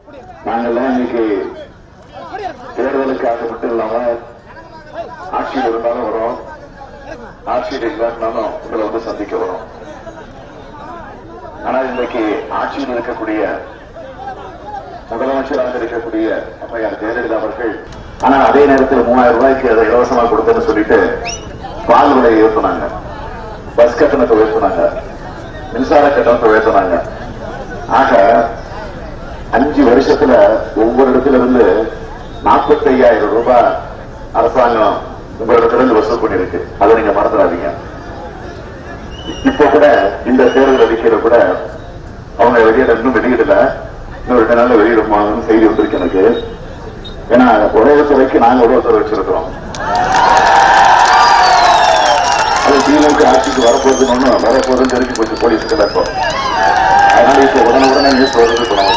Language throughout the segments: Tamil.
நாங்கெல்லாம் இன்னைக்கு தேர்தலுக்காக மட்டும் இல்லாம ஆட்சியில் இருந்தாலும் வரும், ஆட்சியில் இல்லாட்டினாலும் உங்களை வந்து சந்திக்க வரும். ஆனா இன்னைக்கு ஆட்சியில் இருக்கக்கூடிய முதலமைச்சராக இருக்கக்கூடிய அம்மையார் ஜெயலலிதா அவர்கள் ஆனா அதே நேரத்தில் 3000 ரூபாய்க்கு அதை இலவசமா கொடுத்தேன்னு சொல்லிட்டு பால் விலையை உயர்த்தினாங்க, பஸ் கட்டணத்தை உயர்த்தினாங்க, மின்சார கட்டணத்தை உயர்த்தினாங்க. ஆக 5 வருஷத்துல ஒவ்வொரு இடத்துல இருந்து 45,000 ரூபாய் அரசாங்கம் உங்களிடத்திலிருந்து வசூல் பண்ணிருக்கு. அதை நீங்க மறந்துடாதீங்க. இப்ப கூட இந்த தேர்தல் அறிக்கையில கூட அவங்க இன்னும் வெளியிடல, இன்னும் 2 நாள்ல வெளியிடுமான்னு செய்தி வந்திருக்கு எனக்கு. ஏன்னா உழவுத்துறைக்கு நாங்க உழவுத்துறை வச்சிருக்கிறோம். அது திமுக ஆட்சிக்கு வரப்போகுதுன்னு தெரிஞ்சு போச்சு போலீஸுக்கு இருக்கும். அதனால இப்ப உடனே நியூஸ் வருது போனாங்க.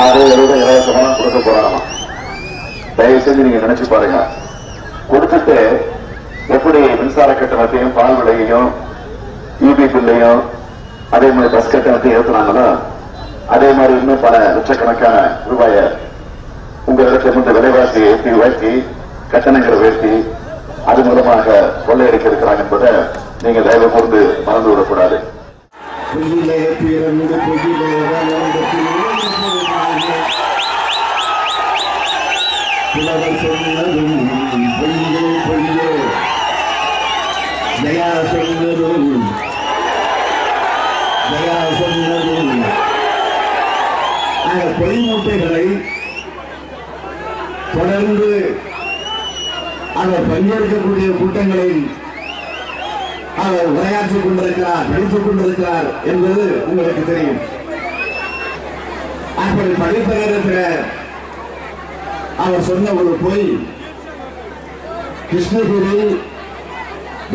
60 இலவசமா கொடுக்க போறாங்க. தயவு செஞ்சு நீங்க நினைச்சு பாருங்க. கொடுத்துட்டு எப்படி மின்சார கட்டணத்தையும் பால் விலையையும் யூபி பில்லையும் அதே மாதிரி பஸ் கட்டணத்தையும் ஏற்றுனாங்களோ அதே மாதிரி இன்னும் பல லட்சக்கணக்கான ரூபாய உங்களிடத்தில் இந்த விலைவாசியை ஏற்றி உயர்த்தி கட்டணங்களை உயர்த்தி அது மூலமாக கொள்ளையடிக்க இருக்கிறாங்க என்பதை நீங்க தயவு கூர்ந்து மறந்து விடக்கூடாது. பொய் மூட்டைகளை தொடர்ந்து அவர் பங்கேற்கக்கூடிய கூட்டங்களில் அவர் உரையாற்றிக் கொண்டிருக்கிறார், படித்துக் கொண்டிருக்கிறார் என்பது உங்களுக்கு தெரியும். அப்படி படித்த நேரத்தில் அவர் சொன்ன ஒரு பொய், கிருஷ்ணகிரி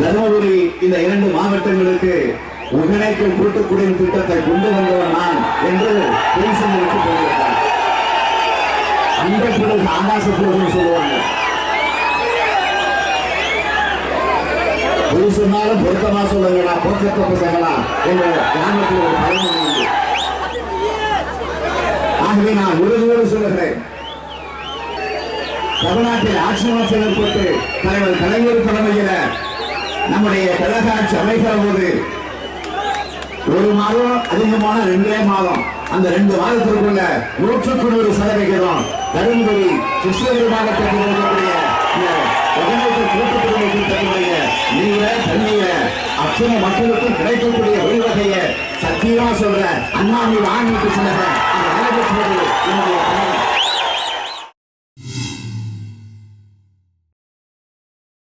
தர்மபுரி இந்த 2 மாவட்டங்களுக்கு ஒருங்கிணைக்கும் கூட்டுக்குடியின் திட்டத்தை கொண்டு வந்தவர் நான் என்று பொய் சொல்லிவிட்டு போயிருக்கிறார். அந்த பிறகு ஆகாசப்பூர்வம் சொல்லுவாங்க. பொய் சொன்னாலும் பொருத்தமா சொல்லுங்களா, போக்கத்த பசங்களா என்ற கிராமத்தில் ஒரு பழமொழி உண்டு. ஆகவே நான் உறுதியோடு சொல்லுகிறேன், தமிழ்நாட்டில் ஆட்சி மாற்றம் ஏற்பட்டு தலைவர் கலைஞர் தலைமையில நம்முடைய கழக ஆட்சி அமைக்கிற போது 1 மாதம் அதிகமான 2 மாதம், அந்த 2 மாதத்திற்குள்ள 100% தருமபுரி கிருஷ்ணகிரி மாவட்டத்தில் இருக்கக்கூடிய கூட்டுக்குடிமை திட்டத்தினுடைய நீர தண்ணீர அத்தனை மக்களுக்கும் கிடைக்கக்கூடிய வழிவகையை சத்தியமா சொல்ற அண்ணாமலை வாங்கிட்டு சொன்ன